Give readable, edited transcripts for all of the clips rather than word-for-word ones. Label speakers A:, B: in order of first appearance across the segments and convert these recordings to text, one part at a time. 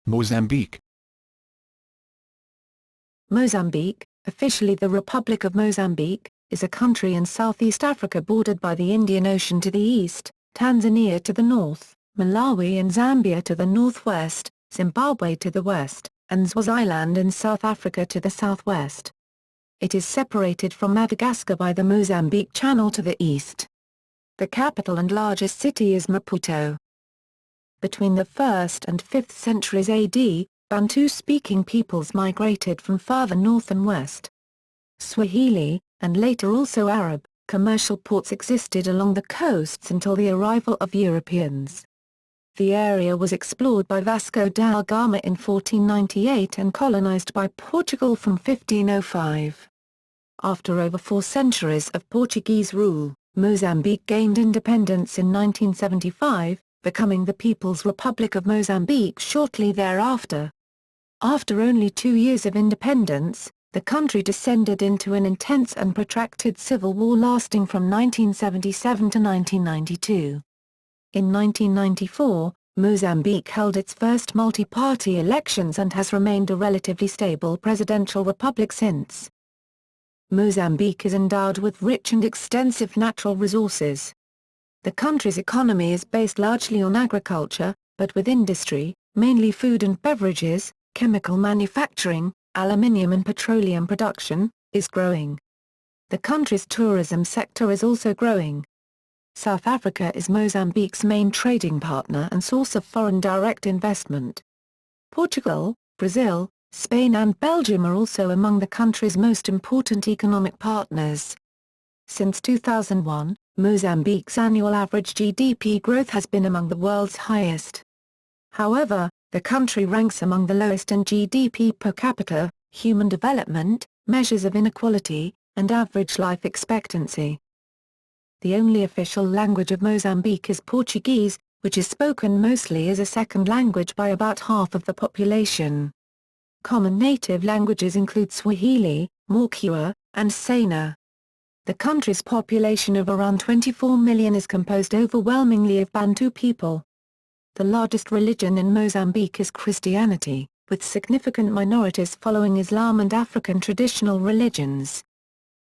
A: Mozambique.
B: Mozambique, officially the Republic of Mozambique, is a country in Southeast Africa bordered by the Indian Ocean to the east, Tanzania to the north, Malawi and Zambia to the northwest, Zimbabwe to the west, and Swaziland and South Africa to the southwest. It is separated from Madagascar by the Mozambique Channel to the east. The capital and largest city is Maputo. Between the 1st and 5th centuries AD, Bantu-speaking peoples migrated from farther north and west. Swahili, and later also Arab, commercial ports existed along the coasts until the arrival of Europeans. The area was explored by Vasco da Gama in 1498 and colonized by Portugal from 1505. After over 4 centuries of Portuguese rule, Mozambique gained independence in 1975, becoming the People's Republic of Mozambique shortly thereafter. After only 2 years of independence, the country descended into an intense and protracted civil war lasting from 1977 to 1992. In 1994, Mozambique held its first multi-party elections and has remained a relatively stable presidential republic since. Mozambique is endowed with rich and extensive natural resources. The country's economy is based largely on agriculture, but with industry, mainly food and beverages, chemical manufacturing, aluminium and petroleum production, is growing. The country's tourism sector is also growing. South Africa is Mozambique's main trading partner and source of foreign direct investment. Portugal, Brazil, Spain and Belgium are also among the country's most important economic partners. Since 2001, Mozambique's annual average GDP growth has been among the world's highest. However, the country ranks among the lowest in GDP per capita, human development, measures of inequality, and average life expectancy. The only official language of Mozambique is Portuguese, which is spoken mostly as a second language by about half of the population. Common native languages include Swahili, Mokua, and Sena. The country's population of around 24 million is composed overwhelmingly of Bantu people. The largest religion in Mozambique is Christianity, with significant minorities following Islam and African traditional religions.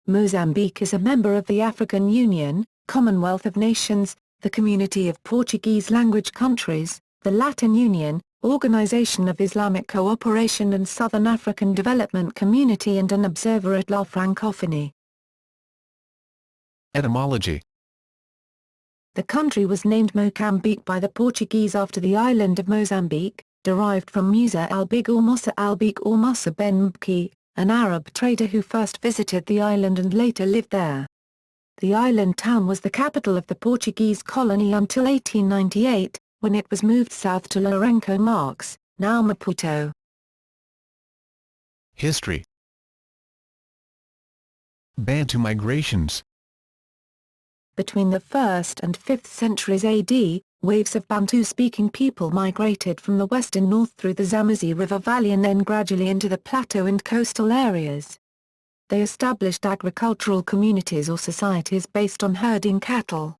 B: Mozambique is a member of the African Union, Commonwealth of Nations, the Community of Portuguese-language countries, the Latin Union, Organization of Islamic Cooperation and Southern African Development Community and an observer at La Francophonie.
A: Etymology.
B: The country was named Mocambique by the Portuguese after the island of Mozambique, derived from Musa al-Big or Musa al-Big or Musa ben Mbki, an Arab trader who first visited the island and later lived there. The island town was the capital of the Portuguese colony until 1898, when it was moved south to Lourenço Marques, now Maputo.
A: History. Bantu migrations.
B: Between the 1st and 5th centuries AD, waves of Bantu-speaking people migrated from the west and north through the Zambezi River Valley and then gradually into the plateau and coastal areas. They established agricultural communities or societies based on herding cattle.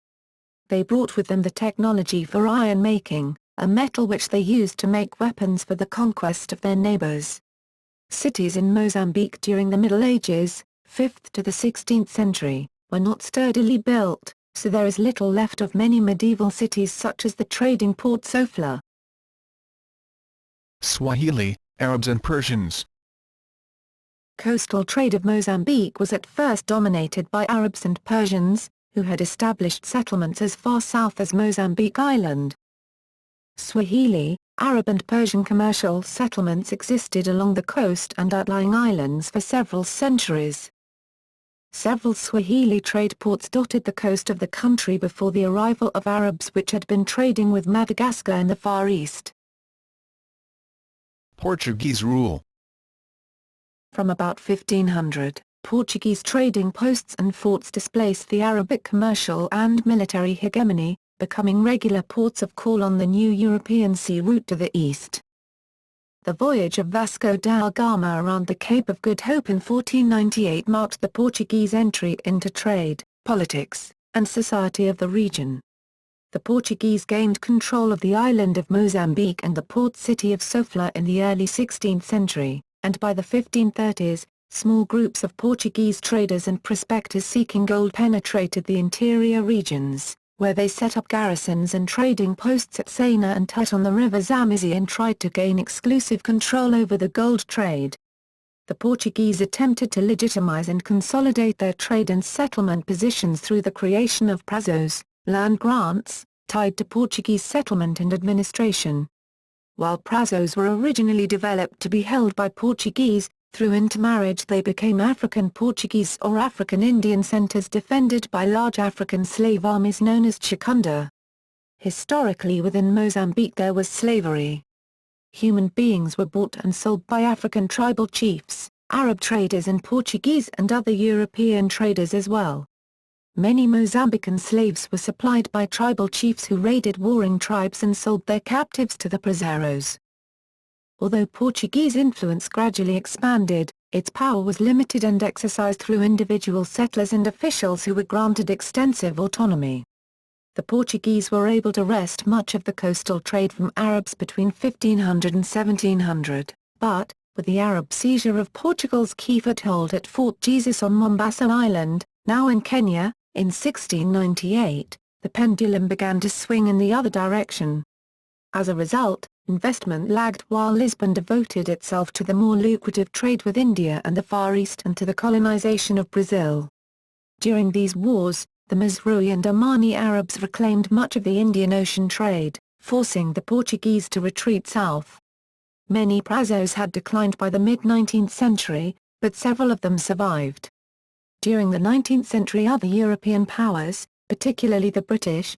B: They brought with them the technology for iron making, a metal which they used to make weapons for the conquest of their neighbors. Cities in Mozambique during the Middle Ages, 5th to the 16th century, were not sturdily built, so there is little left of many medieval cities such as the trading port Sofla.
A: Swahili, Arabs and Persians.
B: Coastal trade of Mozambique was at first dominated by Arabs and Persians, who had established settlements as far south as Mozambique Island. Swahili, Arab and Persian commercial settlements existed along the coast and outlying islands for several centuries. Several Swahili trade ports dotted the coast of the country before the arrival of Arabs which had been trading with Madagascar in the Far East.
A: Portuguese rule.
B: From about 1500, Portuguese trading posts and forts displaced the Arabic commercial and military hegemony, becoming regular ports of call on the new European sea route to the east. The voyage of Vasco da Gama around the Cape of Good Hope in 1498 marked the Portuguese entry into trade, politics, and society of the region. The Portuguese gained control of the island of Mozambique and the port city of Sofala in the early 16th century, and by the 1530s, small groups of Portuguese traders and prospectors seeking gold penetrated the interior regions, where they set up garrisons and trading posts at Saina and Tut on the river Zambezi and tried to gain exclusive control over the gold trade. The Portuguese attempted to legitimize and consolidate their trade and settlement positions through the creation of prazos, land grants, tied to Portuguese settlement and administration. While prazos were originally developed to be held by Portuguese, through intermarriage they became African Portuguese or African Indian centers defended by large African slave armies known as Chikunda. Historically within Mozambique there was slavery. Human beings were bought and sold by African tribal chiefs, Arab traders and Portuguese and other European traders as well. Many Mozambican slaves were supplied by tribal chiefs who raided warring tribes and sold their captives to the prazeros. Although Portuguese influence gradually expanded, its power was limited and exercised through individual settlers and officials who were granted extensive autonomy. The Portuguese were able to wrest much of the coastal trade from Arabs between 1500 and 1700, but, with the Arab seizure of Portugal's key foothold at Fort Jesus on Mombasa Island, now in Kenya, in 1698, the pendulum began to swing in the other direction. As a result, investment lagged while Lisbon devoted itself to the more lucrative trade with India and the Far East and to the colonization of Brazil. During these wars, the Mazrui and Omani Arabs reclaimed much of the Indian Ocean trade, forcing the Portuguese to retreat south. Many prazos had declined by the mid-19th century, but several of them survived. During the 19th century other European powers, particularly the British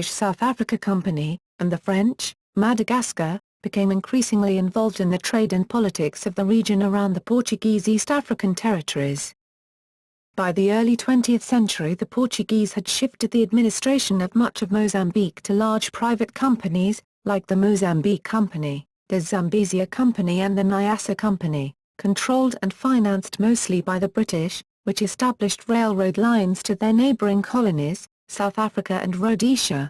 B: South Africa Company, and the French, Madagascar, became increasingly involved in the trade and politics of the region around the Portuguese East African territories. By the early 20th century the Portuguese had shifted the administration of much of Mozambique to large private companies, like the Mozambique Company, the Zambezia Company and the Nyassa Company, controlled and financed mostly by the British, which established railroad lines to their neighbouring colonies, South Africa and Rhodesia.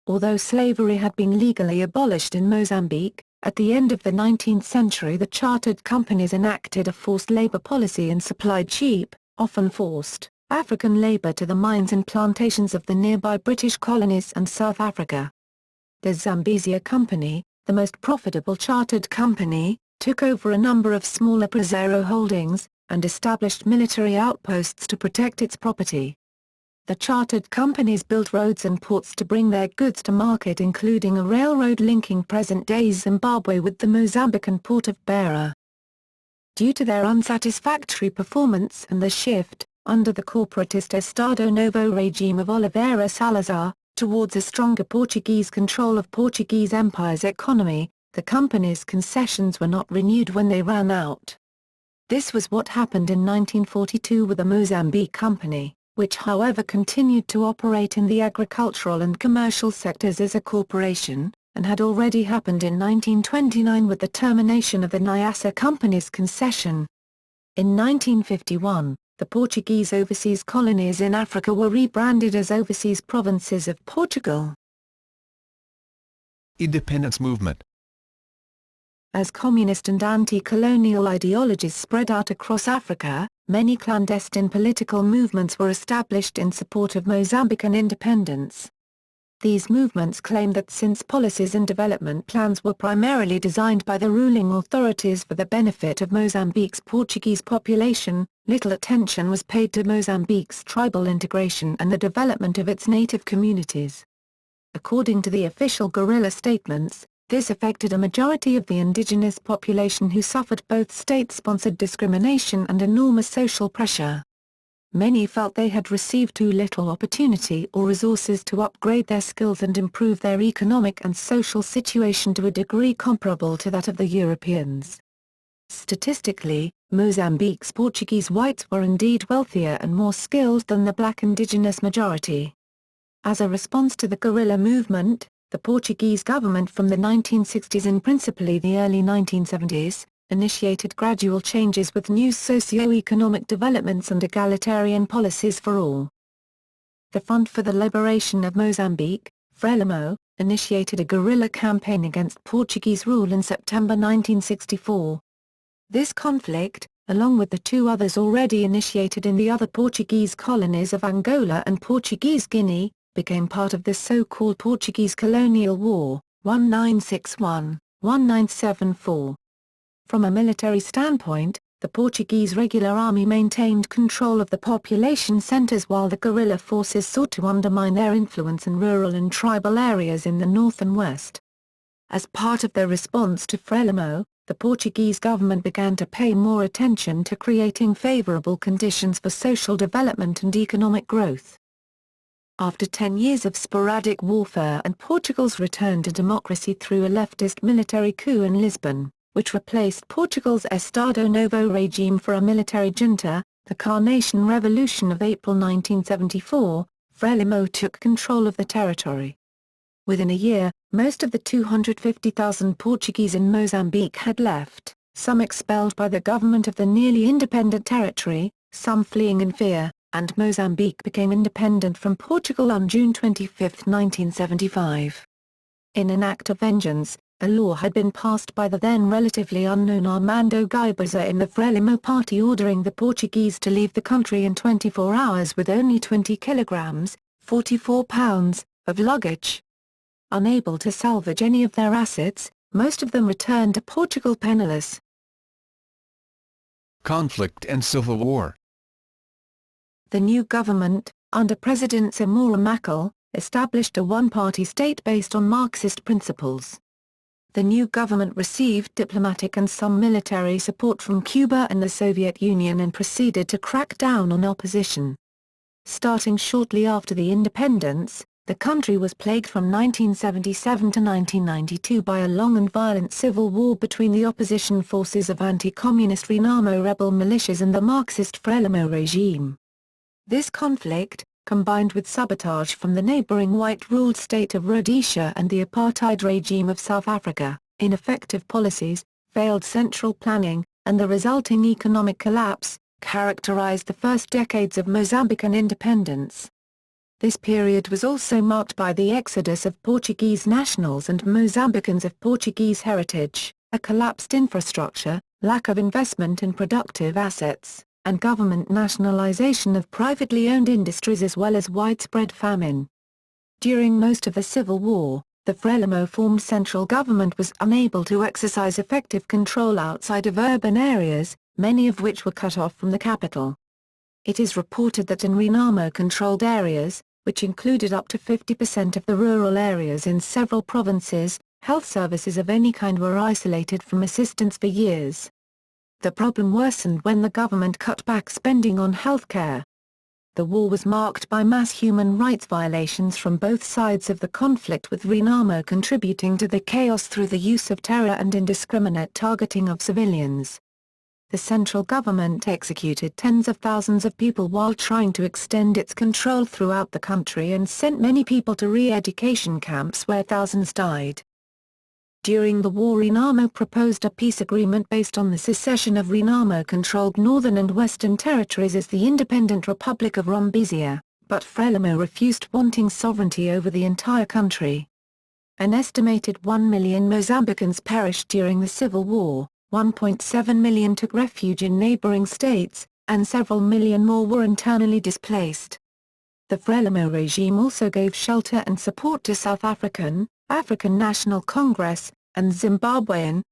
B: Although slavery had been legally abolished in Mozambique, at the end of the 19th century the chartered companies enacted a forced labour policy and supplied cheap, often forced, African labour to the mines and plantations of the nearby British colonies and South Africa. The Zambezia Company, the most profitable chartered company, took over a number of smaller prazero holdings, and established military outposts to protect its property. The chartered companies built roads and ports to bring their goods to market, including a railroad linking present-day Zimbabwe with the Mozambican port of Beira. Due to their unsatisfactory performance and the shift, under the corporatist Estado Novo regime of Oliveira Salazar, towards a stronger Portuguese control of Portuguese Empire's economy, the company's concessions were not renewed when they ran out. This was what happened in 1942 with the Mozambique Company, which however continued to operate in the agricultural and commercial sectors as a corporation, and had already happened in 1929 with the termination of the Nyassa Company's concession. In 1951, the Portuguese overseas colonies in Africa were rebranded as Overseas Provinces of Portugal.
A: Independence movement.
B: As communist and anti-colonial ideologies spread out across Africa, many clandestine political movements were established in support of Mozambican independence. These movements claimed that since policies and development plans were primarily designed by the ruling authorities for the benefit of Mozambique's Portuguese population, little attention was paid to Mozambique's tribal integration and the development of its native communities. According to the official guerrilla statements, this affected a majority of the indigenous population who suffered both state-sponsored discrimination and enormous social pressure. Many felt they had received too little opportunity or resources to upgrade their skills and improve their economic and social situation to a degree comparable to that of the Europeans. Statistically, Mozambique's Portuguese whites were indeed wealthier and more skilled than the black indigenous majority. As a response to the guerrilla movement, the Portuguese government from the 1960s and principally the early 1970s, initiated gradual changes with new socio-economic developments and egalitarian policies for all. The Front for the Liberation of Mozambique, Frelimo, initiated a guerrilla campaign against Portuguese rule in September 1964. This conflict, along with the two others already initiated in the other Portuguese colonies of Angola and Portuguese Guinea, became part of the so-called Portuguese Colonial War, 1961-1974. From a military standpoint, the Portuguese regular army maintained control of the population centers while the guerrilla forces sought to undermine their influence in rural and tribal areas in the north and west. As part of their response to Frelimo, the Portuguese government began to pay more attention to creating favorable conditions for social development and economic growth. After 10 years of sporadic warfare and Portugal's return to democracy through a leftist military coup in Lisbon, which replaced Portugal's Estado Novo regime for a military junta, the Carnation Revolution of April 1974, Frelimo took control of the territory. Within a year, most of the 250,000 Portuguese in Mozambique had left, some expelled by the government of the nearly independent territory, some fleeing in fear, and Mozambique became independent from Portugal on June 25, 1975. In an act of vengeance, a law had been passed by the then relatively unknown Armando Guebuza in the Frelimo party ordering the Portuguese to leave the country in 24 hours with only 20 kilograms, 44 pounds, of luggage. Unable to salvage any of their assets, most of them returned to Portugal penniless.
A: Conflict and civil war.
B: The new government, under President Samora Machel, established a one-party state based on Marxist principles. The new government received diplomatic and some military support from Cuba and the Soviet Union and proceeded to crack down on opposition. Starting shortly after the independence, the country was plagued from 1977 to 1992 by a long and violent civil war between the opposition forces of anti-communist Renamo rebel militias and the Marxist Frelimo regime. This conflict, combined with sabotage from the neighboring white-ruled state of Rhodesia and the apartheid regime of South Africa, ineffective policies, failed central planning, and the resulting economic collapse, characterized the first decades of Mozambican independence. This period was also marked by the exodus of Portuguese nationals and Mozambicans of Portuguese heritage, a collapsed infrastructure, lack of investment in productive assets, and government nationalization of privately owned industries as well as widespread famine. During most of the Civil War, the Frelimo-formed central government was unable to exercise effective control outside of urban areas, many of which were cut off from the capital. It is reported that in Renamo-controlled areas, which included up to 50% of the rural areas in several provinces, health services of any kind were isolated from assistance for years. The problem worsened when the government cut back spending on healthcare. The war was marked by mass human rights violations from both sides of the conflict, with Renamo contributing to the chaos through the use of terror and indiscriminate targeting of civilians. The central government executed tens of thousands of people while trying to extend its control throughout the country and sent many people to re-education camps where thousands died. During the war, Renamo proposed a peace agreement based on the secession of Renamo-controlled northern and western territories as the independent Republic of Mozambique, but Frelimo refused, wanting sovereignty over the entire country. An estimated 1 million Mozambicans perished during the Civil War, 1.7 million took refuge in neighboring states, and several million more were internally displaced. The Frelimo regime also gave shelter and support to South African National Congress, and Zimbabwe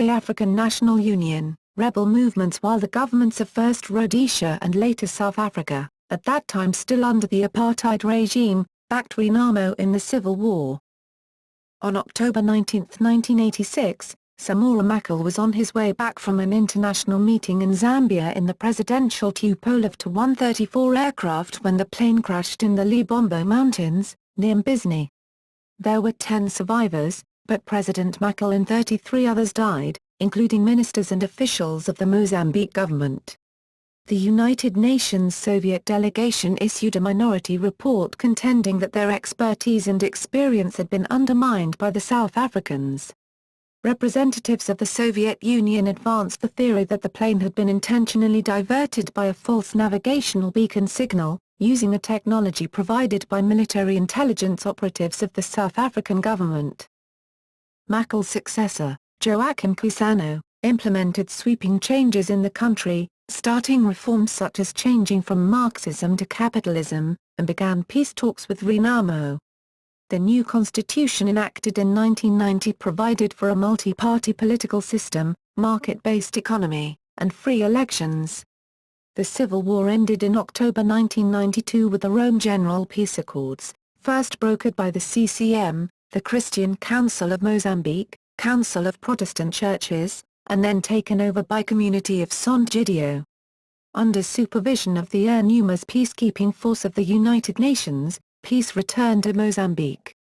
B: African National Union, rebel movements, while the governments of first Rhodesia and later South Africa, at that time still under the apartheid regime, backed Renamo in the Civil War. On October 19, 1986, Samora Machel was on his way back from an international meeting in Zambia in the presidential Tupolev Tu-134 aircraft when the plane crashed in the Libombo Mountains, near Mbisni. There were 10 survivors, but President Machel and 33 others died, including ministers and officials of the Mozambique government. The United Nations Soviet delegation issued a minority report contending that their expertise and experience had been undermined by the South Africans. Representatives of the Soviet Union advanced the theory that the plane had been intentionally diverted by a false navigational beacon signal, using a technology provided by military intelligence operatives of the South African government. Makel's successor, Joachim Chissano, implemented sweeping changes in the country, starting reforms such as changing from Marxism to capitalism, and began peace talks with Renamo. The new constitution enacted in 1990 provided for a multi-party political system, market-based economy, and free elections. The civil war ended in October 1992 with the Rome General Peace Accords, first brokered by the CCM, the Christian Council of Mozambique, Council of Protestant Churches, and then taken over by Community of Songidio. Under supervision of the UNUMA's peacekeeping force of the United Nations, peace returned to Mozambique.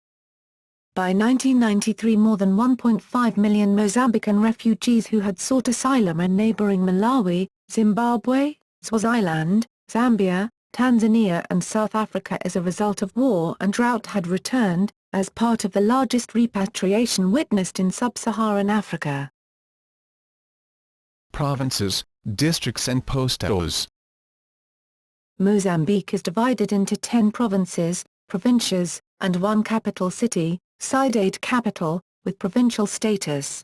B: By 1993 more than 1.5 million Mozambican refugees who had sought asylum in neighboring Malawi, Zimbabwe, Swaziland, Zambia, Tanzania and South Africa as a result of war and drought had returned, as part of the largest repatriation witnessed in sub-Saharan Africa.
A: Provinces, districts and postos.
B: Mozambique is divided into 10 provinces, provincias, and one capital city, Cidade capital, with provincial status.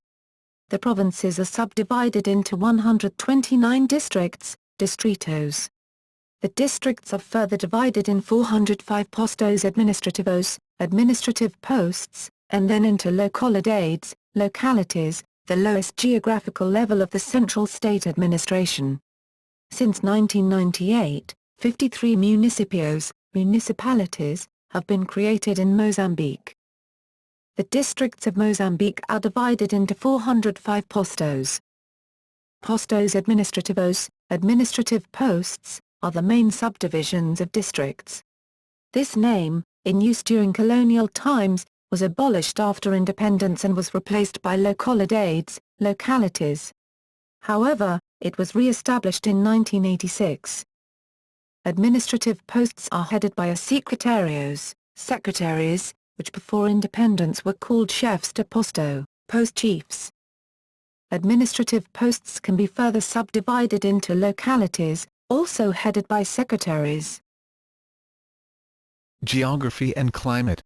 B: The provinces are subdivided into 129 districts, distritos. The districts are further divided in 405 postos administrativos, administrative posts, and then into localidades, localities, the lowest geographical level of the central state administration. Since 1998, 53 municipios, municipalities, have been created in Mozambique. The districts of Mozambique are divided into 405 postos. Postos administrativos, administrative posts, are the main subdivisions of districts. This name, in use during colonial times, was abolished after independence and was replaced by localidades, localities. However, it was re-established in 1986. Administrative posts are headed by a secretarios, secretaries, which before independence were called chefs de posto, post chiefs. Administrative posts can be further subdivided into localities, also headed by secretaries.
A: Geography and climate.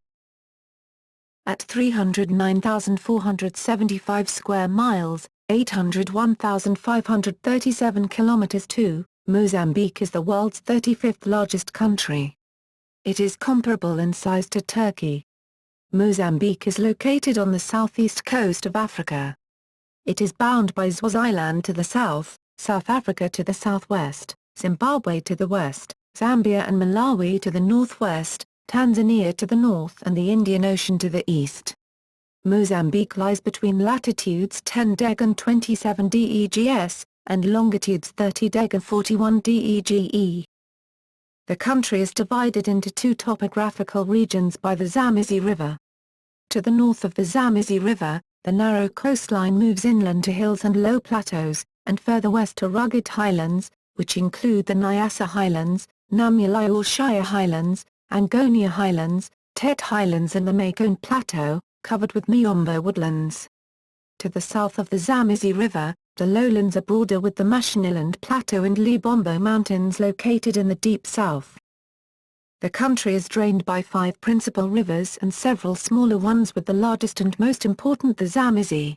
B: At 309,475 square miles, 801,537 kilometers 2, Mozambique is the world's 35th largest country. It is comparable in size to Turkey. Mozambique is located on the southeast coast of Africa. It is bound by Swaziland to the south, South Africa to the southwest, Zimbabwe to the west, Zambia and Malawi to the northwest, Tanzania to the north and the Indian Ocean to the east. Mozambique lies between latitudes 10° and 27 deg's, and longitudes 30° and 41 dege. The country is divided into two topographical regions by the Zambezi River. To the north of the Zambezi River, the narrow coastline moves inland to hills and low plateaus, and further west to rugged highlands, which include the Nyasa Highlands, Namuli or Shire Highlands, Angonia Highlands, Tet Highlands and the Macon Plateau, covered with Miombo woodlands. To the south of the Zambezi River, the lowlands are border with the Mashonaland Plateau and Libombo Mountains located in the deep south. The country is drained by 5 principal rivers and several smaller ones, with the largest and most important the Zambezi.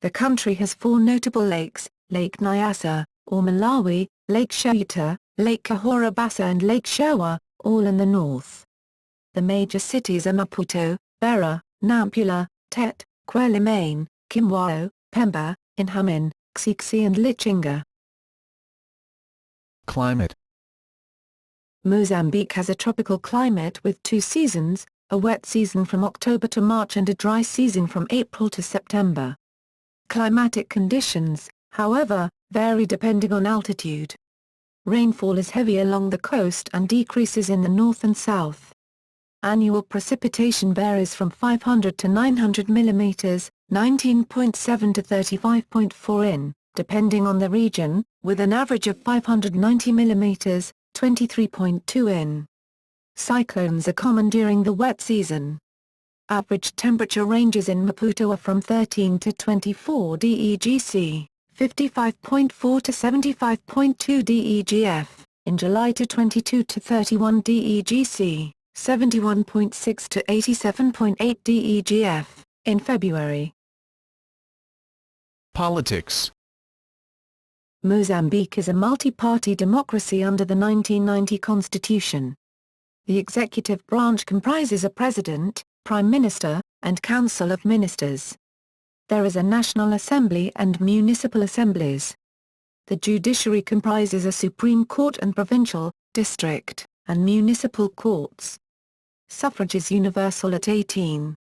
B: The country has 4 notable lakes, Lake Nyasa, or Malawi, Lake Ceuta, Lake Cahora Bassa and Lake Shewa, all in the north. The major cities are Maputo, Beira, Nampula, Tet, Quelimane, Kimwao, Pemba, Inhamin, Xixi and Lichinga.
A: Climate.
B: Mozambique has a tropical climate with 2 seasons, a wet season from October to March and a dry season from April to September. Climatic conditions, however, vary depending on altitude. Rainfall is heavy along the coast and decreases in the north and south. Annual precipitation varies from 500 to 900 mm, 19.7 to 35.4 in, depending on the region, with an average of 590 mm, 23.2 in. Cyclones are common during the wet season. Average temperature ranges in Maputo are from 13 to 24 degc, 55.4 to 75.2 degf, in July to 22 to 31 DEGC, 71.6 to 87.8 DEGF, in February.
A: Politics.
B: Mozambique is a multi-party democracy under the 1990 constitution. The executive branch comprises a president, prime minister, and council of ministers. There is a national assembly and municipal assemblies. The judiciary comprises a Supreme Court and provincial, district, and municipal courts. Suffrage is universal at 18.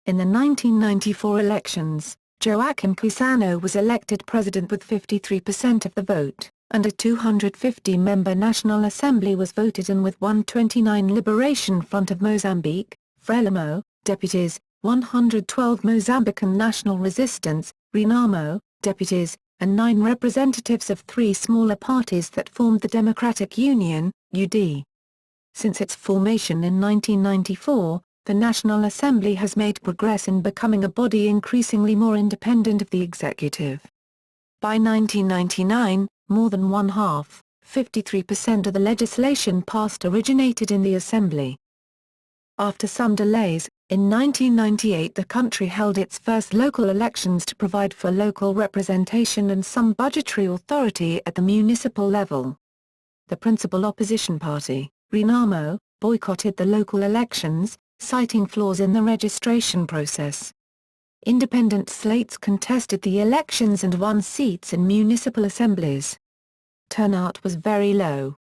B: In the 1994 elections, Joaquim Chissano was elected president with 53% of the vote, and a 250-member National Assembly was voted in with 129 Liberation Front of Mozambique, Frelimo, deputies, 112 Mozambican National Resistance, Renamo, deputies, and 9 representatives of 3 smaller parties that formed the Democratic Union, UD. Since its formation in 1994, the National Assembly has made progress in becoming a body increasingly more independent of the executive. By 1999, more than one-half, 53% of the legislation passed originated in the Assembly. After some delays, in 1998 the country held its first local elections to provide for local representation and some budgetary authority at the municipal level. The principal opposition party, Renamo, boycotted the local elections, citing flaws in the registration process. Independent slates contested the elections and won seats in municipal assemblies. Turnout was very low.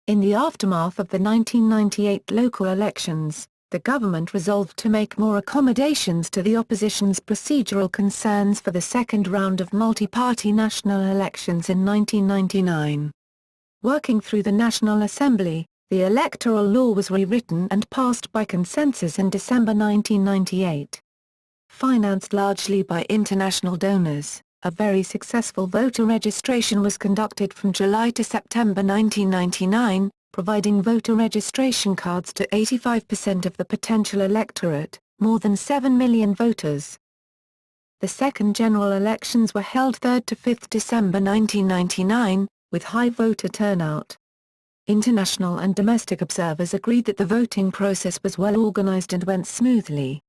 B: In the aftermath of the 1998 local elections, the government resolved to make more accommodations to the opposition's procedural concerns for the second round of multi-party national elections in 1999. Working through the National Assembly, the electoral law was rewritten and passed by consensus in December 1998. Financed largely by international donors, a very successful voter registration was conducted from July to September 1999, providing voter registration cards to 85% of the potential electorate, more than 7 million voters. The second general elections were held 3rd to 5th December 1999, with high voter turnout. International and domestic observers agreed that the voting process was well organized and went smoothly.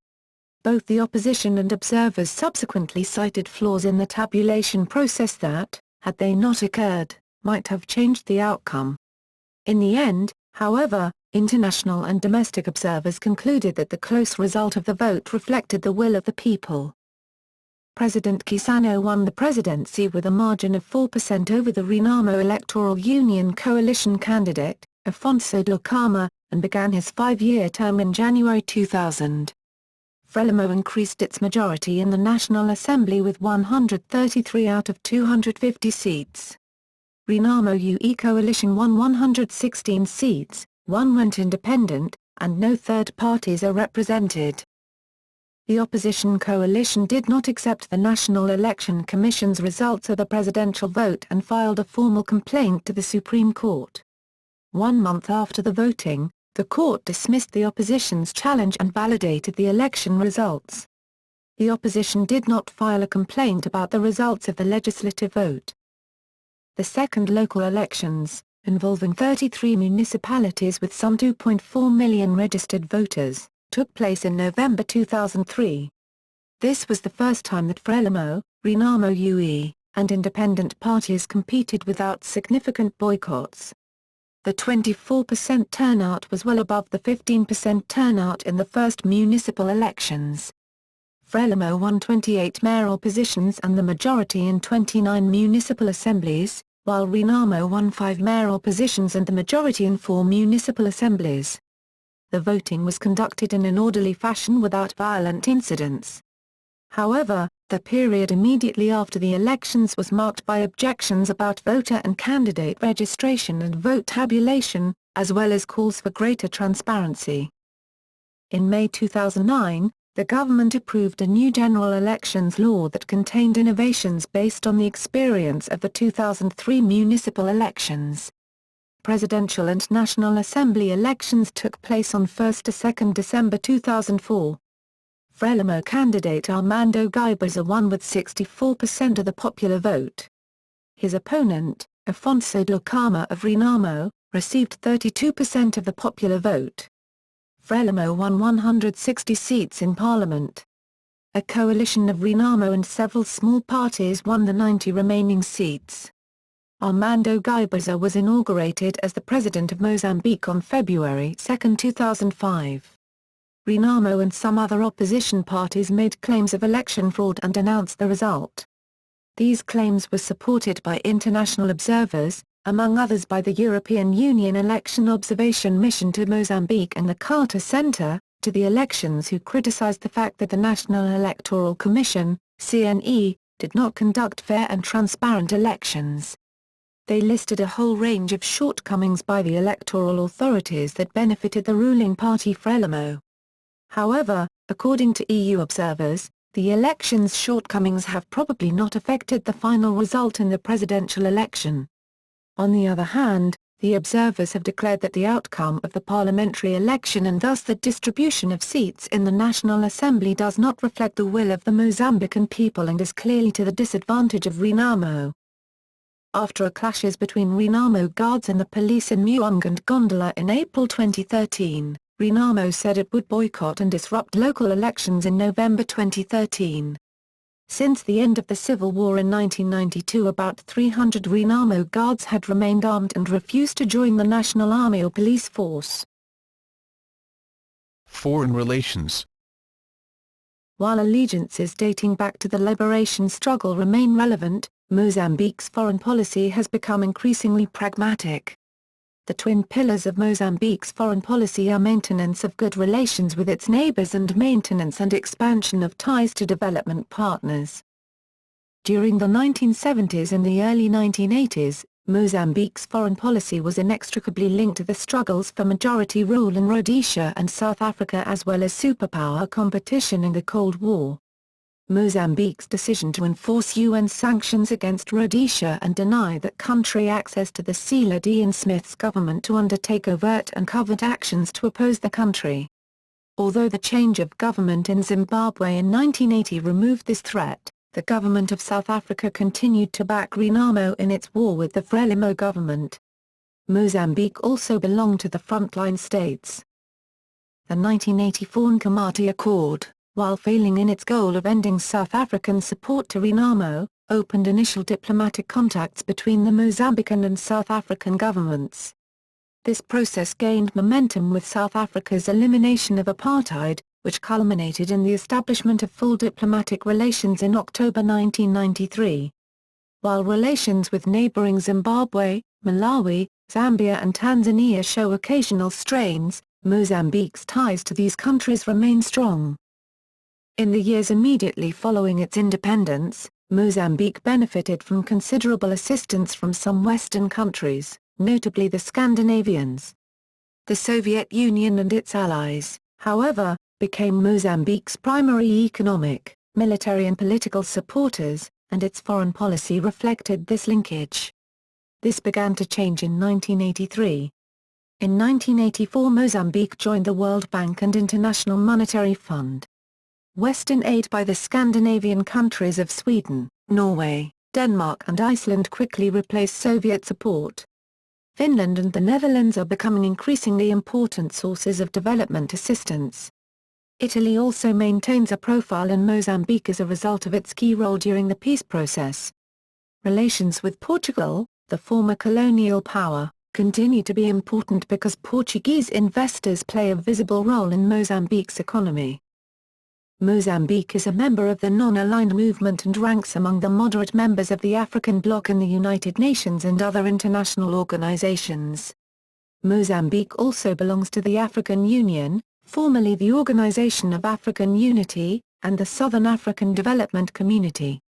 B: Both the opposition and observers subsequently cited flaws in the tabulation process that, had they not occurred, might have changed the outcome. In the end, however, international and domestic observers concluded that the close result of the vote reflected the will of the people. President Chissano won the presidency with a margin of 4% over the Renamo Electoral Union coalition candidate, Afonso Dhlakama, and began his 5-year term in January 2000. Frelimo increased its majority in the National Assembly with 133 out of 250 seats. Renamo UE coalition won 116 seats, 1 went independent, and no third parties are represented. The opposition coalition did not accept the National Election Commission's results of the presidential vote and filed a formal complaint to the Supreme Court. 1 month after the voting, the court dismissed the opposition's challenge and validated the election results. The opposition did not file a complaint about the results of the legislative vote. The second local elections, involving 33 municipalities with some 2.4 million registered voters, took place in November 2003. This was the first time that Frelimo, Renamo UE, and independent parties competed without significant boycotts. The 24% turnout was well above the 15% turnout in the first municipal elections. Frelimo won 28 mayoral positions and the majority in 29 municipal assemblies, while Renamo won 5 mayoral positions and the majority in 4 municipal assemblies. The voting was conducted in an orderly fashion without violent incidents. However, the period immediately after the elections was marked by objections about voter and candidate registration and vote tabulation, as well as calls for greater transparency. In May 2009, the government approved a new general elections law that contained innovations based on the experience of the 2003 municipal elections. Presidential and National Assembly elections took place on 1 to 2 December 2004. Frelimo candidate Armando Guebuza won with 64% of the popular vote. His opponent, Afonso Dhlakama of Renamo, received 32% of the popular vote. Frelimo won 160 seats in parliament. A coalition of Renamo and several small parties won the 90 remaining seats. Armando Guebuza was inaugurated as the president of Mozambique on February 2, 2005. Renamo and some other opposition parties made claims of election fraud and announced the result. These claims were supported by international observers, among others by the European Union Election Observation Mission to Mozambique and the Carter Center to the Elections, who criticized the fact that the National Electoral Commission, CNE, did not conduct fair and transparent elections. They listed a whole range of shortcomings by the electoral authorities that benefited the ruling party Frelimo. However, according to EU observers, the election's shortcomings have probably not affected the final result in the presidential election. On the other hand, the observers have declared that the outcome of the parliamentary election and thus the distribution of seats in the National Assembly does not reflect the will of the Mozambican people and is clearly to the disadvantage of Renamo. After a clashes between Renamo guards and the police in Muang and Gondola in April 2013, Renamo said it would boycott and disrupt local elections in November 2013. Since the end of the civil war in 1992, about 300 Renamo guards had remained armed and refused to join the national army or police force.
A: Foreign relations.
B: While allegiances dating back to the liberation struggle remain relevant, Mozambique's foreign policy has become increasingly pragmatic. The twin pillars of Mozambique's foreign policy are maintenance of good relations with its neighbors and maintenance and expansion of ties to development partners. During the 1970s and the early 1980s, Mozambique's foreign policy was inextricably linked to the struggles for majority rule in Rhodesia and South Africa, as well as superpower competition in the Cold War. Mozambique's decision to enforce UN sanctions against Rhodesia and deny that country access to the sea led Ian Smith's government to undertake overt and covert actions to oppose the country. Although the change of government in Zimbabwe in 1980 removed this threat, the government of South Africa continued to back Renamo in its war with the Frelimo government. Mozambique also belonged to the frontline states. The 1984 Nkomati Accord, while failing in its goal of ending South African support to Renamo, opened initial diplomatic contacts between the Mozambican and South African governments. This process gained momentum with South Africa's elimination of apartheid, which culminated in the establishment of full diplomatic relations in October 1993. While relations with neighboring Zimbabwe, Malawi, Zambia and Tanzania show occasional strains, Mozambique's ties to these countries remain strong. In the years immediately following its independence, Mozambique benefited from considerable assistance from some Western countries, notably the Scandinavians. The Soviet Union and its allies, however, became Mozambique's primary economic, military and political supporters, and its foreign policy reflected this linkage. This began to change in 1983. In 1984, Mozambique joined the World Bank and International Monetary Fund. Western aid by the Scandinavian countries of Sweden, Norway, Denmark and Iceland quickly replaced Soviet support. Finland and the Netherlands are becoming increasingly important sources of development assistance. Italy also maintains a profile in Mozambique as a result of its key role during the peace process. Relations with Portugal, the former colonial power, continue to be important because Portuguese investors play a visible role in Mozambique's economy. Mozambique is a member of the Non-Aligned Movement and ranks among the moderate members of the African Bloc in the United Nations and other international organizations. Mozambique also belongs to the African Union, formerly the Organization of African Unity, and the Southern African Development Community.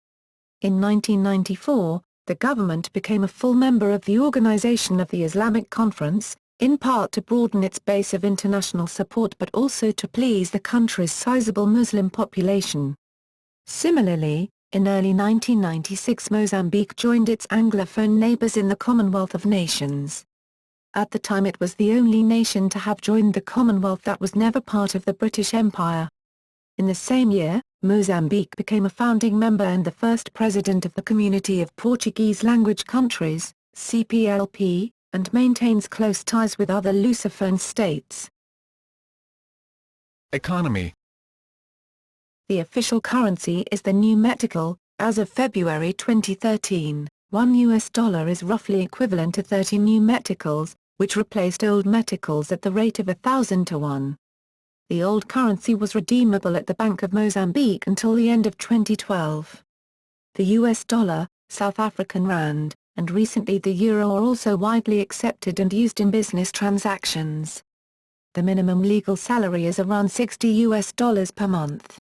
B: In 1994, the government became a full member of the Organization of the Islamic Conference, in part to broaden its base of international support but also to please the country's sizable Muslim population. Similarly, in early 1996 Mozambique joined its Anglophone neighbors in the Commonwealth of Nations. At the time it was the only nation to have joined the Commonwealth that was never part of the British Empire. In the same year, Mozambique became a founding member and the first president of the Community of Portuguese-language countries, CPLP, and maintains close ties with other Lusophone states.
A: Economy.
B: The official currency is the new metical. As of February 2013, $1 is roughly equivalent to 30 new meticals, which replaced old meticals at the rate of 1,000 to 1. The old currency was redeemable at the Bank of Mozambique until the end of 2012. The US dollar, South African rand, and recently the euro are also widely accepted and used in business transactions. The minimum legal salary is around $60 per month.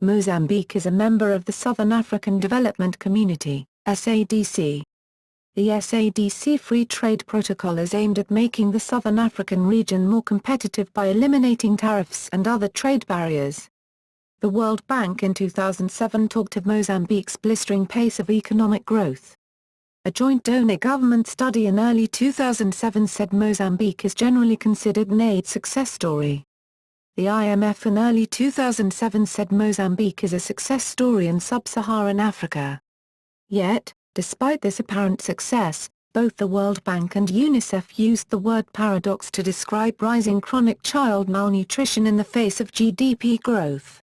B: Mozambique is a member of the Southern African Development Community, SADC. The SADC Free Trade Protocol is aimed at making the Southern African region more competitive by eliminating tariffs and other trade barriers. The World Bank in 2007 talked of Mozambique's blistering pace of economic growth. A joint donor-government study in early 2007 said Mozambique is generally considered an aid success story. The IMF in early 2007 said Mozambique is a success story in sub-Saharan Africa. Yet, despite this apparent success, both the World Bank and UNICEF used the word paradox to describe rising chronic child malnutrition in the face of GDP growth.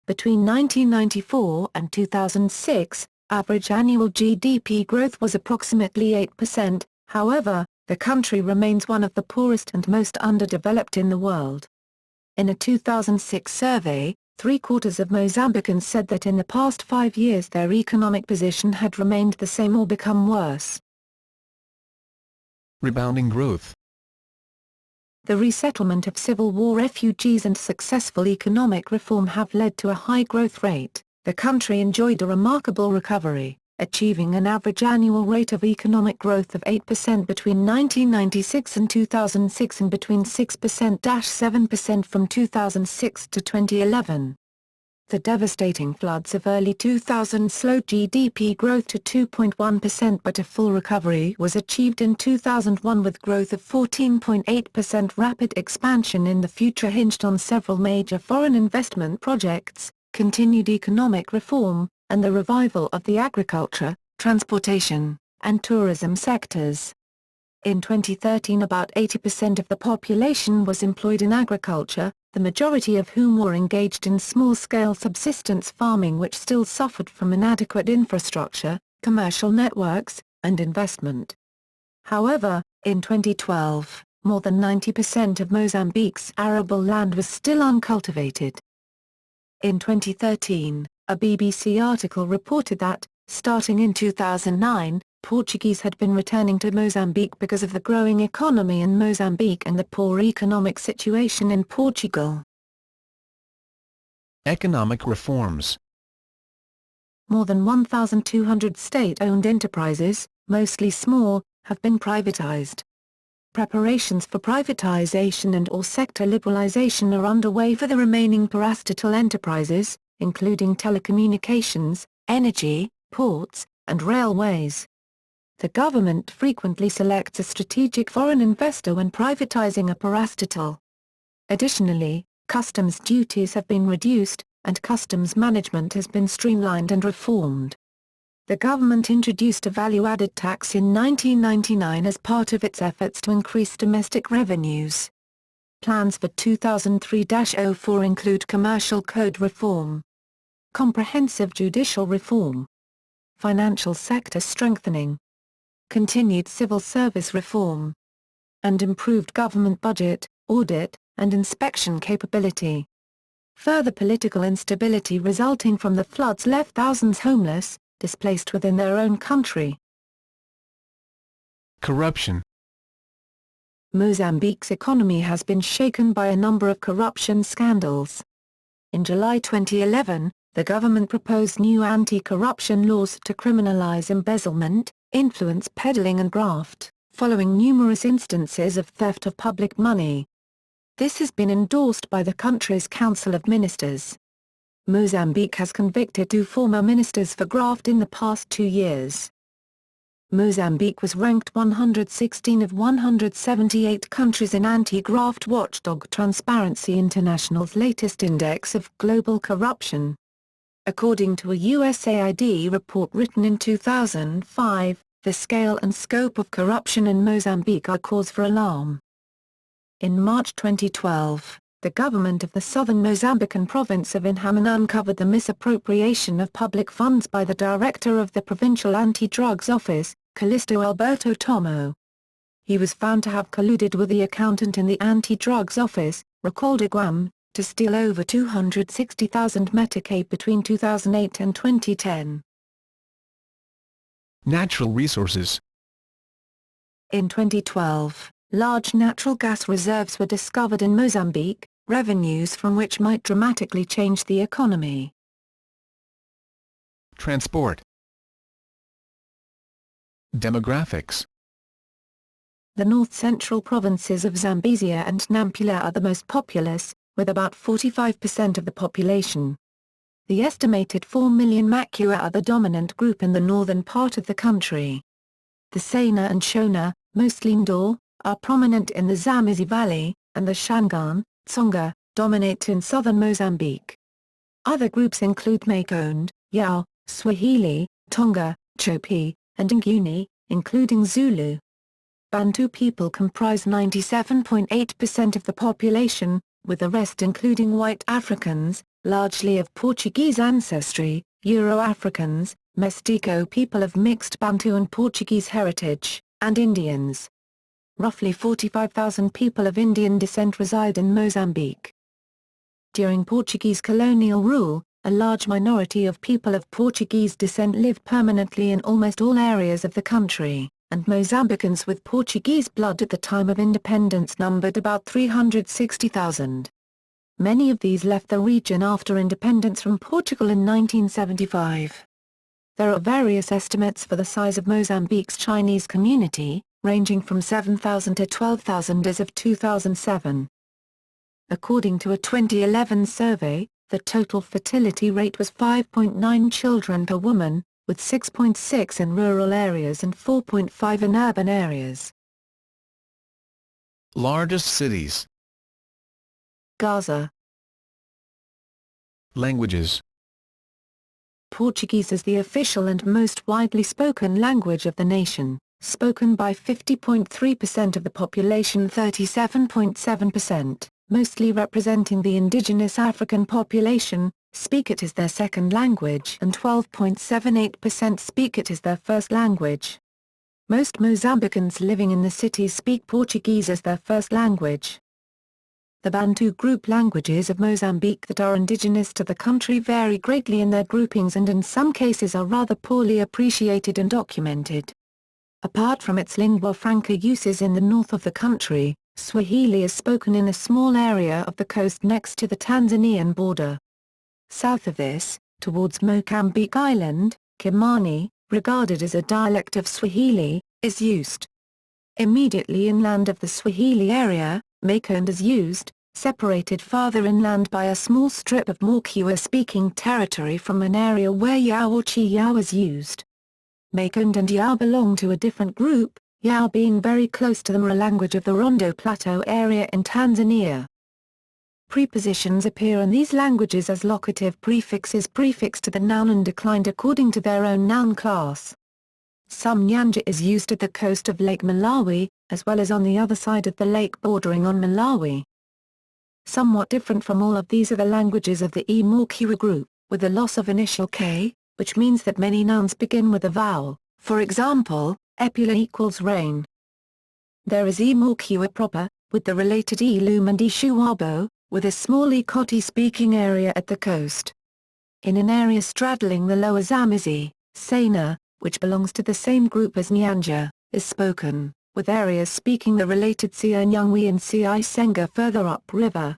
B: Between 1994 and 2006, average annual GDP growth was approximately 8%, however, the country remains one of the poorest and most underdeveloped in the world. In a 2006 survey, three-quarters of Mozambicans said that in the past 5 years their economic position had remained the same or become worse.
A: Rebounding growth.
B: The resettlement of Civil War refugees and successful economic reform have led to a high growth rate. The country enjoyed a remarkable recovery, achieving an average annual rate of economic growth of 8% between 1996 and 2006 and between 6%-7% from 2006 to 2011. The devastating floods of early 2000 slowed GDP growth to 2.1%, but a full recovery was achieved in 2001 with growth of 14.8%. Rapid expansion in the future hinged on several major foreign investment projects, continued economic reform, and the revival of the agriculture, transportation, and tourism sectors. In 2013 about 80% of the population was employed in agriculture, the majority of whom were engaged in small-scale subsistence farming which still suffered from inadequate infrastructure, commercial networks, and investment. However, in 2012, more than 90% of Mozambique's arable land was still uncultivated. In 2013, a BBC article reported that, starting in 2009, Portuguese had been returning to Mozambique because of the growing economy in Mozambique and the poor economic situation in Portugal.
A: Economic reforms.
B: More than 1,200 state-owned enterprises, mostly small, have been privatized. Preparations for privatization and/or sector liberalization are underway for the remaining parastatal enterprises, including telecommunications, energy, ports, and railways. The government frequently selects a strategic foreign investor when privatizing a parastatal. Additionally, customs duties have been reduced, and customs management has been streamlined and reformed. The government introduced a value-added tax in 1999 as part of its efforts to increase domestic revenues. Plans for 2003-04 include commercial code reform, comprehensive judicial reform, financial sector strengthening, continued civil service reform, and improved government budget, audit, and inspection capability. Further political instability resulting from the floods left thousands homeless, displaced within their own country.
A: Corruption.
B: Mozambique's economy has been shaken by a number of corruption scandals. In July 2011, the government proposed new anti-corruption laws to criminalize embezzlement, influence peddling and graft, following numerous instances of theft of public money. This has been endorsed by the country's Council of Ministers. Mozambique has convicted 2 former ministers for graft in the past 2 years. Mozambique was ranked 116 of 178 countries in anti-graft watchdog Transparency International's latest index of global corruption. According to a USAID report written in 2005, The scale and scope of corruption in Mozambique are cause for alarm. In March 2012, the government of the southern Mozambican province of Inham uncovered the misappropriation of public funds by the director of the provincial anti-drugs office, Callisto Alberto Tomo. He was found to have colluded with the accountant in the anti-drugs office, Recolda Guam, to steal over 260,000 Medicaid between 2008 and 2010.
A: Natural resources.
B: In 2012, large natural gas reserves were discovered in Mozambique, revenues from which might dramatically change the economy.
A: Transport. Demographics.
B: The north-central provinces of Zambezia and Nampula are the most populous, with about 45% of the population. The estimated 4 million Makua are the dominant group in the northern part of the country. The Sena and Shona, mostly Ndor, are prominent in the Zambezi Valley, and the Shangaan, Tsonga, dominate in southern Mozambique. Other groups include Makonde, Yao, Swahili, Tonga, Chopi, and Nguni, including Zulu. Bantu people comprise 97.8% of the population, with the rest including white Africans, largely of Portuguese ancestry, Euro-Africans, Mestizo people of mixed Bantu and Portuguese heritage, and Indians. Roughly 45,000 people of Indian descent reside in Mozambique. During Portuguese colonial rule, a large minority of people of Portuguese descent lived permanently in almost all areas of the country, and Mozambicans with Portuguese blood at the time of independence numbered about 360,000. Many of these left the region after independence from Portugal in 1975. There are various estimates for the size of Mozambique's Chinese community, ranging from 7,000 to 12,000 as of 2007. According to a 2011 survey, the total fertility rate was 5.9 children per woman, with 6.6 in rural areas and 4.5 in urban areas.
A: Largest cities.
B: Gaza.
A: Languages.
B: Portuguese is the official and most widely spoken language of the nation, spoken by 50.3% of the population, 37.7%, mostly representing the indigenous African population, speak it as their second language, and 12.78% speak it as their first language. Most Mozambicans living in the cities speak Portuguese as their first language. The Bantu group languages of Mozambique that are indigenous to the country vary greatly in their groupings and in some cases are rather poorly appreciated and documented. Apart from its lingua franca uses in the north of the country, Swahili is spoken in a small area of the coast next to the Tanzanian border. South of this, towards Mozambique Island, Kimani, regarded as a dialect of Swahili, is used. Immediately inland of the Swahili area, Makonde is used, separated farther inland by a small strip of Makua-speaking territory from an area where Yao or Chi-Yao is used. Makonde and Yao belong to a different group, Yao being very close to the Mara language of the Rondo Plateau area in Tanzania. Prepositions appear in these languages as locative prefixes prefixed to the noun and declined according to their own noun class. Some Nyanja is used at the coast of Lake Malawi, as well as on the other side of the lake bordering on Malawi. Somewhat different from all of these are the languages of the E-Makua group, with the loss of initial K, which means that many nouns begin with a vowel, for example, epula equals rain. There is E-Makua proper, with the related E-Lum and E-Shuabo, with a small Ikoti-speaking area at the coast. In an area straddling the lower Zambezi, Sena, which belongs to the same group as Nyanja, is spoken, with areas speaking the related Sianyangwi and Senga further upriver.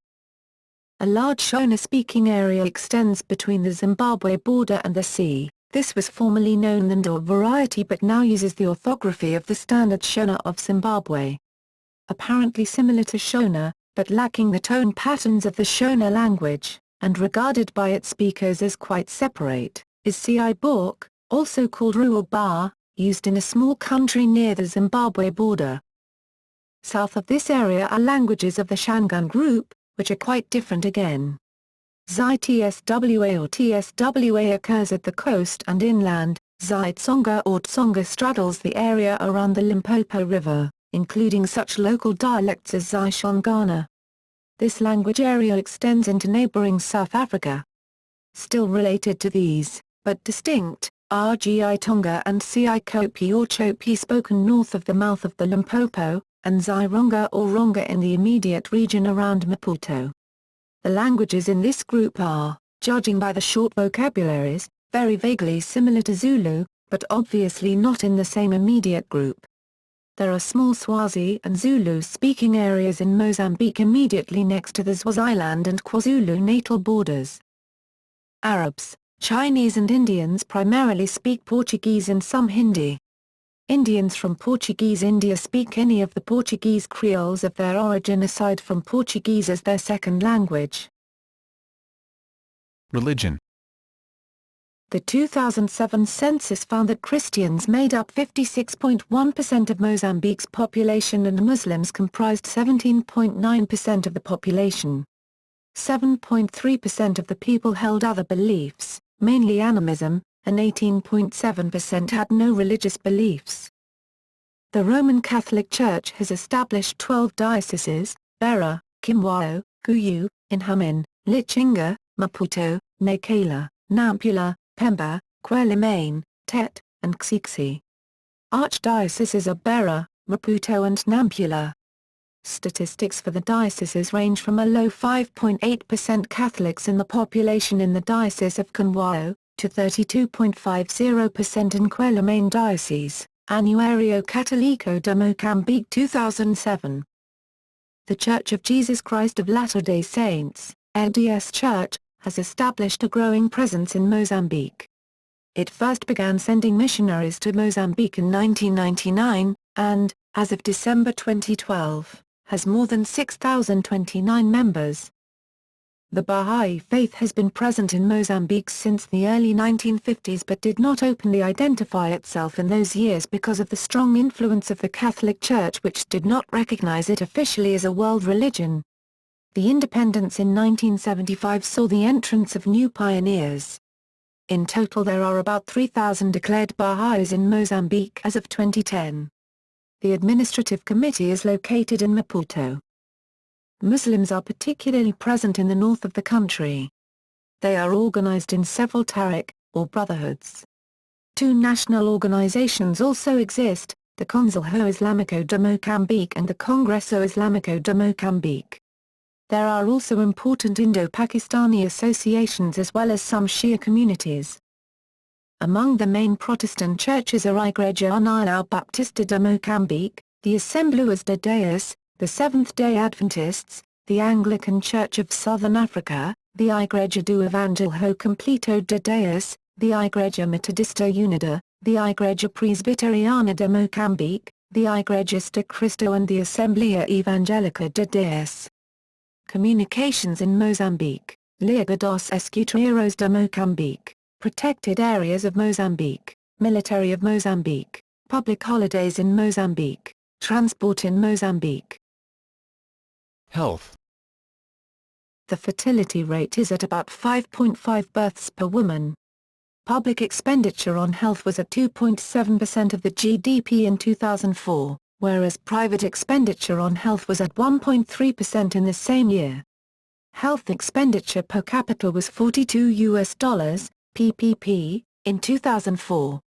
B: A large Shona-speaking area extends between the Zimbabwe border and the sea. This was formerly known the Ndor variety but now uses the orthography of the standard Shona of Zimbabwe. Apparently similar to Shona, but lacking the tone patterns of the Shona language, and regarded by its speakers as quite separate, is Siai-Bok, also called Ruaba, used in a small country near the Zimbabwe border. South of this area are languages of the Shangaan group, which are quite different again. Xi-Tswa or Tswa occurs at the coast and inland, Tsonga or Tsonga straddles the area around the Limpopo River, including such local dialects as Xishongana. This language area extends into neighboring South Africa. Still related to these, but distinct, are Gi Tonga and Ci Kopi or Chopi spoken north of the mouth of the Limpopo, and Zironga or Ronga in the immediate region around Maputo. The languages in this group are, judging by the short vocabularies, very vaguely similar to Zulu, but obviously not in the same immediate group. There are small Swazi and Zulu-speaking areas in Mozambique immediately next to the Swaziland and KwaZulu-Natal borders. Arabs, Chinese and Indians primarily speak Portuguese and some Hindi. Indians from Portuguese India speak any of the Portuguese creoles of their origin aside from Portuguese as their second language.
A: Religion.
B: The 2007 census found that Christians made up 56.1% of Mozambique's population and Muslims comprised 17.9% of the population. 7.3% of the people held other beliefs, mainly animism, and 18.7% had no religious beliefs. The Roman Catholic Church has established 12 dioceses: Beira, Kimwao, Guyu, Inhamin, Lichinga, Maputo, Nacala, Nampula, Pemba, Quelimane, Tet, and Xixi. Archdioceses are Beira, Maputo and Nampula. Statistics for the dioceses range from a low 5.8% Catholics in the population in the Diocese of Kimwao, to 32.50% in Quelimane Diocese, Anuario Católico de Mozambique 2007. The Church of Jesus Christ of Latter-day Saints, LDS Church, has established a growing presence in Mozambique. It first began sending missionaries to Mozambique in 1999, and, as of December 2012, has more than 6,029 members. The Baha'i faith has been present in Mozambique since the early 1950s but did not openly identify itself in those years because of the strong influence of the Catholic Church, which did not recognize it officially as a world religion. The independence in 1975 saw the entrance of new pioneers. In total there are about 3,000 declared Baha'is in Mozambique as of 2010. The administrative committee is located in Maputo. Muslims are particularly present in the north of the country. They are organized in several tariq, or brotherhoods. Two national organizations also exist, the Consejo Islamico de Mozambique and the Congreso Islamico de Mozambique. There are also important Indo-Pakistani associations as well as some Shia communities. Among the main Protestant churches are Igreja União Baptista de Mozambique, the Assembleias de Deus, the Seventh-day Adventists, the Anglican Church of Southern Africa, the Igreja do Evangelho Completo de Deus, the Igreja Metodista Unida, the Igreja Presbiteriana de Mozambique, the Igrejas de Cristo and the Assembleia Evangélica de Deus. Communications in Mozambique, Liga dos Escuteiros de Mozambique, Protected Areas of Mozambique, Military of Mozambique, Public Holidays in Mozambique, Transport in Mozambique.
A: Health.
B: The fertility rate is at about 5.5 births per woman. Public expenditure on health was at 2.7% of the GDP in 2004, whereas private expenditure on health was at 1.3% in the same year. Health expenditure per capita was $42 PPP in 2004.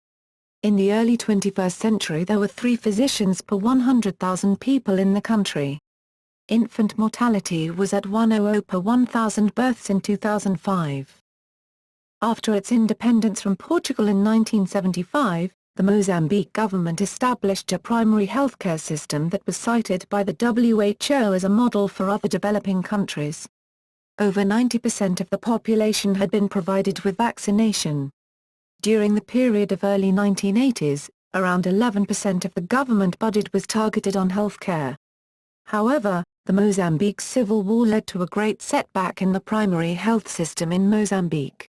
B: In the early 21st century there were 3 physicians per 100,000 people in the country. Infant mortality was at 100 per 1,000 births in 2005. After its independence from Portugal in 1975, the Mozambique government established a primary healthcare system that was cited by the WHO as a model for other developing countries. Over 90% of the population had been provided with vaccination. During the period of early 1980s, around 11% of the government budget was targeted on healthcare. However, the Mozambique civil war led to a great setback in the primary health system in Mozambique.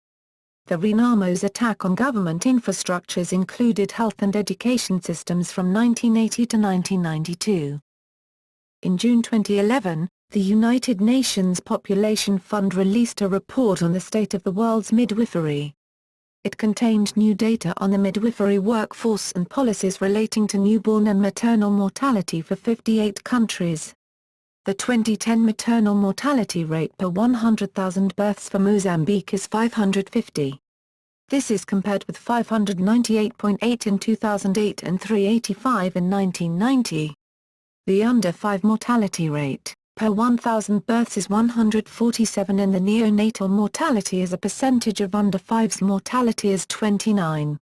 B: The Renamo's attack on government infrastructures included health and education systems from 1980 to 1992. In June 2011, the United Nations Population Fund released a report on the state of the world's midwifery. It contained new data on the midwifery workforce and policies relating to newborn and maternal mortality for 58 countries. The 2010 maternal mortality rate per 100,000 births for Mozambique is 550. This is compared with 598.8 in 2008 and 385 in 1990. The under-5 mortality rate per 1,000 births is 147 and the neonatal mortality as a percentage of under-5's mortality is 29.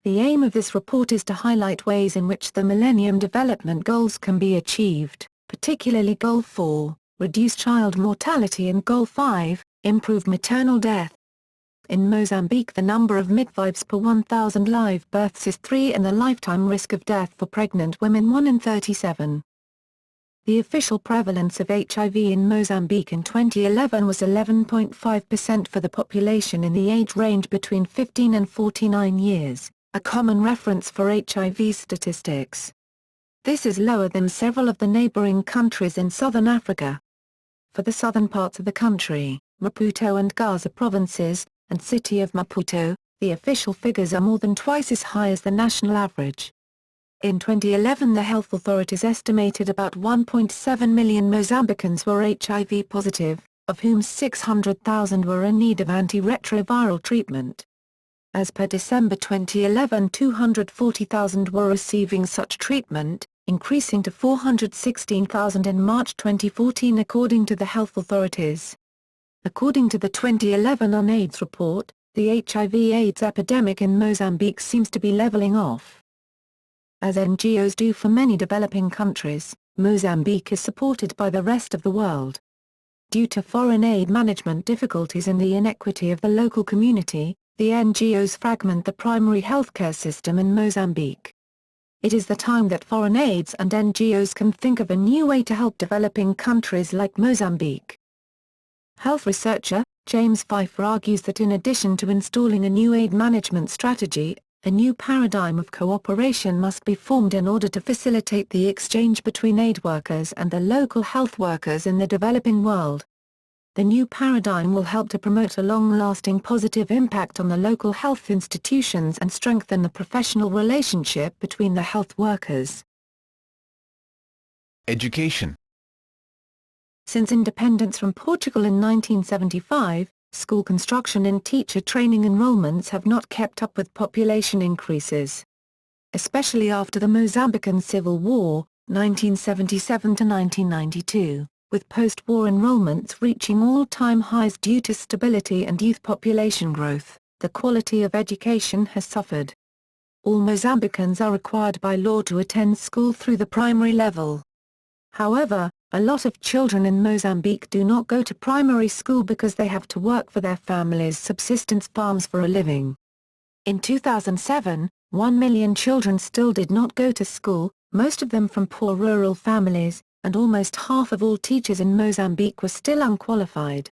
B: The aim of this report is to highlight ways in which the Millennium Development Goals can be achieved, particularly Goal 4, reduce child mortality, and Goal 5, improve maternal death. In Mozambique, the number of midwives per 1,000 live births is 3 and the lifetime risk of death for pregnant women 1 in 37. The official prevalence of HIV in Mozambique in 2011 was 11.5% for the population in the age range between 15 and 49 years, a common reference for HIV statistics. This is lower than several of the neighboring countries in southern Africa. For the southern parts of the country, Maputo and Gaza provinces, and city of Maputo, the official figures are more than twice as high as the national average. In 2011, the health authorities estimated about 1.7 million Mozambicans were HIV positive, of whom 600,000 were in need of antiretroviral treatment. As per December 2011, 240,000 were receiving such treatment, increasing to 416,000 in March 2014 according to the health authorities. According to the 2011 UNAIDS report, the HIV/AIDS epidemic in Mozambique seems to be leveling off. As NGOs do for many developing countries, Mozambique is supported by the rest of the world. Due to foreign aid management difficulties and the inequity of the local community, the NGOs fragment the primary healthcare system in Mozambique. It is the time that foreign aids and NGOs can think of a new way to help developing countries like Mozambique. Health researcher, James Pfeiffer argues that in addition to installing a new aid management strategy, a new paradigm of cooperation must be formed in order to facilitate the exchange between aid workers and the local health workers in the developing world. The new paradigm will help to promote a long-lasting positive impact on the local health institutions and strengthen the professional relationship between the health workers.
A: Education.
B: Since independence from Portugal in 1975, school construction and teacher training enrollments have not kept up with population increases. Especially after the Mozambican Civil War, 1977 to 1992, with post-war enrollments reaching all-time highs due to stability and youth population growth, the quality of education has suffered. All Mozambicans are required by law to attend school through the primary level. However, a lot of children in Mozambique do not go to primary school because they have to work for their families' subsistence farms for a living. In 2007, 1 million children still did not go to school, most of them from poor rural families, and almost half of all teachers in Mozambique were still unqualified.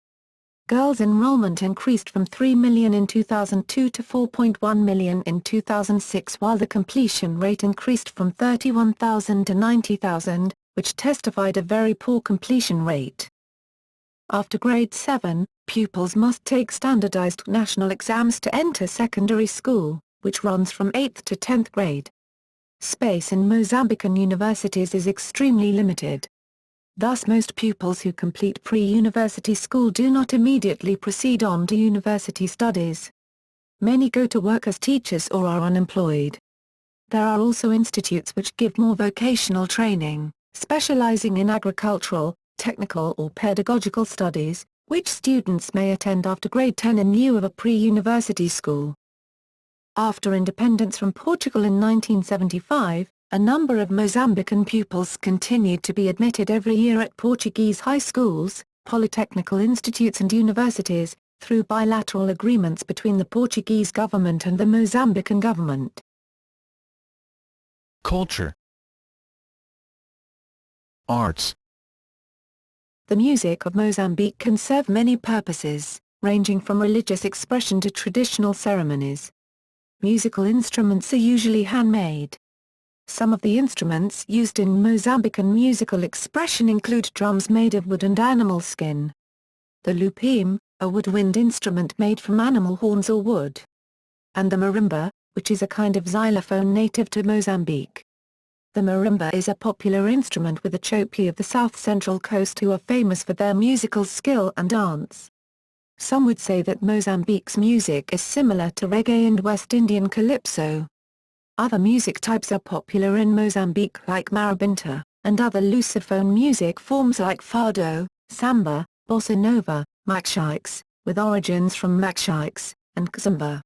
B: Girls' enrollment increased from 3 million in 2002 to 4.1 million in 2006, while the completion rate increased from 31,000 to 90,000, which testified a very poor completion rate. After grade 7, pupils must take standardized national exams to enter secondary school, which runs from 8th to 10th grade. Space in Mozambican universities is extremely limited. Thus most pupils who complete pre-university school do not immediately proceed on to university studies. Many go to work as teachers or are unemployed. There are also institutes which give more vocational training, specializing in agricultural, technical or pedagogical studies, which students may attend after grade 10 in lieu of a pre-university school. After independence from Portugal in 1975, a number of Mozambican pupils continued to be admitted every year at Portuguese high schools, polytechnical institutes and universities, through bilateral agreements between the Portuguese government and the Mozambican government.
A: Culture. Arts.
B: The music of Mozambique can serve many purposes, ranging from religious expression to traditional ceremonies. Musical instruments are usually handmade. Some of the instruments used in Mozambican musical expression include drums made of wood and animal skin. The lupim, a woodwind instrument made from animal horns or wood. and the marimba, which is a kind of xylophone native to Mozambique. The marimba is a popular instrument with the Chopi of the south-central coast, who are famous for their musical skill and dance. Some would say that Mozambique's music is similar to reggae and West Indian calypso. Other music types are popular in Mozambique, like marabinta, and other lusophone music forms like fado, samba, bossa nova, maxiques, with origins from maxiques, and kizomba.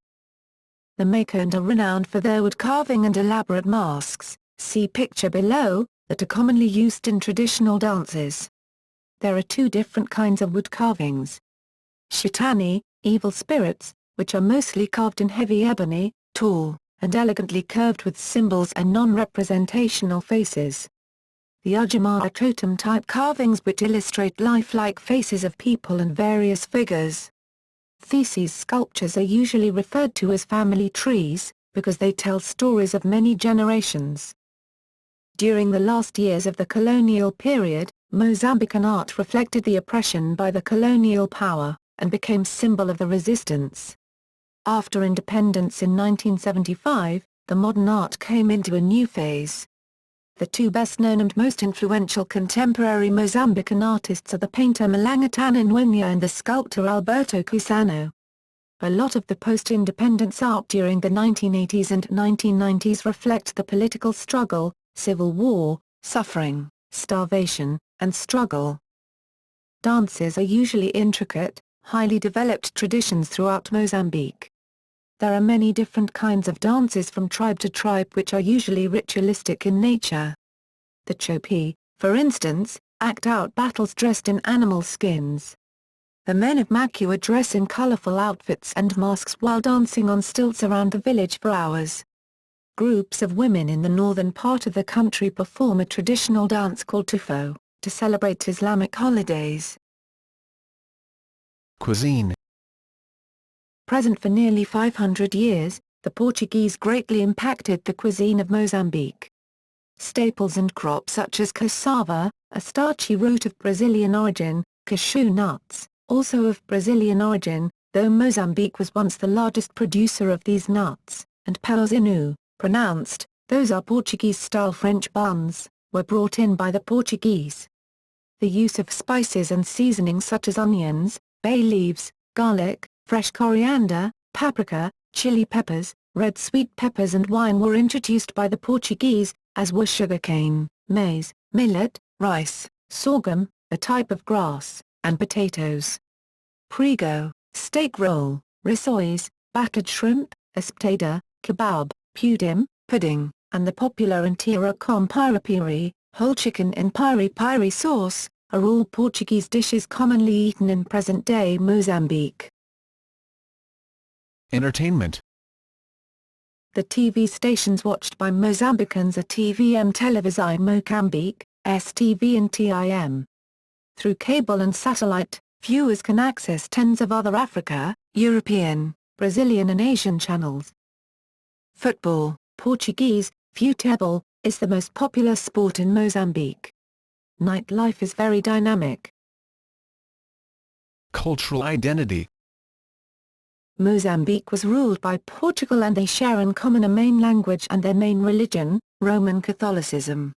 B: The Makonde are renowned for their wood carving and elaborate masks, see picture below, that are commonly used in traditional dances. There are two different kinds of wood carvings. Shitani, evil spirits, which are mostly carved in heavy ebony, tall, and elegantly curved with symbols and non-representational faces. The Ujamaa are totem-type carvings which illustrate lifelike faces of people and various figures. Theses sculptures are usually referred to as family trees, because they tell stories of many generations. During the last years of the colonial period, Mozambican art reflected the oppression by the colonial power, and became symbol of the resistance. After independence in 1975, the modern art came into a new phase. The two best-known and most influential contemporary Mozambican artists are the painter Malangatan Nwenya and the sculptor Alberto Cusano. A lot of the post-independence art during the 1980s and 1990s reflect the political struggle, civil war, suffering, starvation, and struggle. Dances are usually intricate, highly developed traditions throughout Mozambique. There are many different kinds of dances from tribe to tribe which are usually ritualistic in nature. The Chopi, for instance, act out battles dressed in animal skins. The men of Makua dress in colorful outfits and masks while dancing on stilts around the village for hours. Groups of women in the northern part of the country perform a traditional dance called tufo, to celebrate Islamic holidays.
A: Cuisine.
B: Present for nearly 500 years, the Portuguese greatly impacted the cuisine of Mozambique. Staples and crops such as cassava, a starchy root of Brazilian origin, cashew nuts, also of Brazilian origin, though Mozambique was once the largest producer of these nuts, and paozinho, pronounced, those are Portuguese-style French buns, were brought in by the Portuguese. The use of spices and seasonings such as onions, bay leaves, garlic, fresh coriander, paprika, chili peppers, red sweet peppers and wine were introduced by the Portuguese, as were sugarcane, maize, millet, rice, sorghum, a type of grass, and potatoes. Prego, steak roll, rissoles, battered shrimp, espetada, kebab, pudding, and the popular intira com piripiri, whole chicken in piri-piri sauce, are all Portuguese dishes commonly eaten in present-day Mozambique.
A: Entertainment.
B: The TV stations watched by Mozambicans are TVM Televisão Moçambique, STV and TIM. Through cable and satellite, viewers can access tens of other Africa, European, Brazilian and Asian channels. Football, Portuguese, futebol, is the most popular sport in Mozambique. Nightlife is very dynamic.
A: Cultural identity.
B: Mozambique was ruled by Portugal and they share in common a main language and their main religion, Roman Catholicism.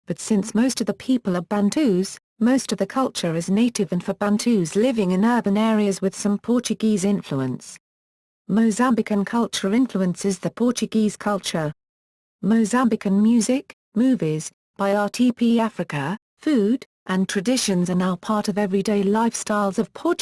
B: But since most of the people are Bantus, most of the culture is native and for Bantus living in urban areas with some Portuguese influence. Mozambican culture influences the Portuguese culture. Mozambican music, movies, by RTP Africa, food, and traditions are now part of everyday lifestyles of Portuguese.